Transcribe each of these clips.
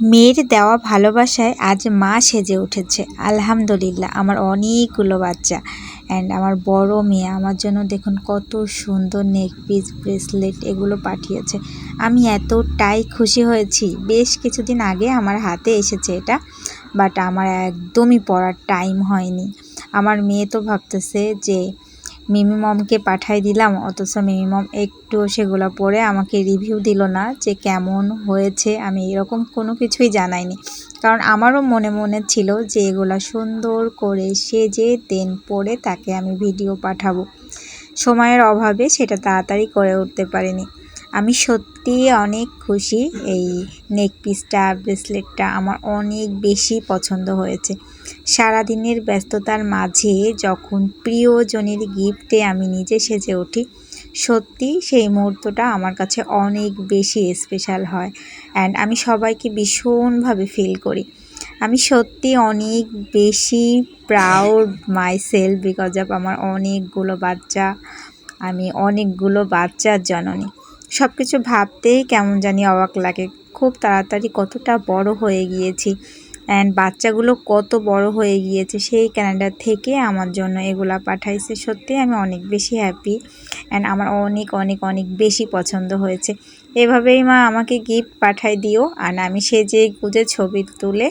মেয়ের দেওয়া ভালোবাসায় আজ মা সেজে উঠেছে। আলহামদুলিল্লাহ, আমার অনেকগুলো বাচ্চা। অ্যান্ড আমার বড় মেয়ে আমার জন্য দেখুন কত সুন্দর নেক পিস, ব্রেসলেট এগুলো পাঠিয়েছে। আমি এতটাই খুশি হয়েছি। বেশ কিছুদিন আগে আমার হাতে এসেছে এটা, বাট আমার একদমই পরার টাইম হয়নি। আমার মেয়ে তো ভাবতেছে যে মিমি মমকে পাঠাই দিলাম, অথচ মিমি মম একটুও সেগুলো পরে আমাকে রিভিউ দিল না যে কেমন হয়েছে। আমি এরকম কোনো কিছুই জানাইনি, কারণ আমারও মনে মনে ছিল যে এগুলা সুন্দর করে সেজে দেন পরে তাকে আমি ভিডিও পাঠাবো। সময়ের অভাবে সেটা তাড়াতাড়ি করে উঠতে পারিনি। আমি সত্যি অনেক খুশি। এই নেক পিসটা, ব্রেসলেটটা আমার অনেক বেশি পছন্দ হয়েছে। সারাদিনের ব্যস্ততার মাঝে যখন প্রিয়জনের গিফটে আমি নিজে সেজে উঠি, সত্যি সেই মুহূর্তটা আমার কাছে অনেক বেশি স্পেশাল হয়। অ্যান্ড আমি সবাইকে ভীষণভাবে ফিল করি। আমি সত্যি অনেক বেশি প্রাউড মাইসেলফ বিকজ অফ আমার অনেকগুলো বাচ্চা। আমি অনেকগুলো বাচ্চার জননী। সব কিছু ভাবতেই কেমন জানি অবাক লাগে। খুব তাড়াতাড়ি কতটা বড় হয়ে গিয়েছি, অ্যান্ড বাচ্চাগুলো কত বড় হয়ে গিয়েছে। সেই ক্যানাডা থেকে আমার জন্য এগুলা পাঠাইছে। সত্যি আমি অনেক বেশি হ্যাপি, অ্যান্ড আমার অনেক অনেক অনেক বেশি পছন্দ হয়েছে। এভাবেই মা আমাকে গিফট পাঠাই দিও, আর আমি সেজে গুজে ছবি তুলে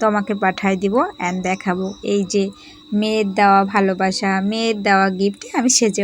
তোমাকে পাঠাই দিব অ্যান্ড দেখাবো এই যে মেয়ের দেওয়া ভালোবাসা, মেয়ের দেওয়া গিফটে আমি সেজে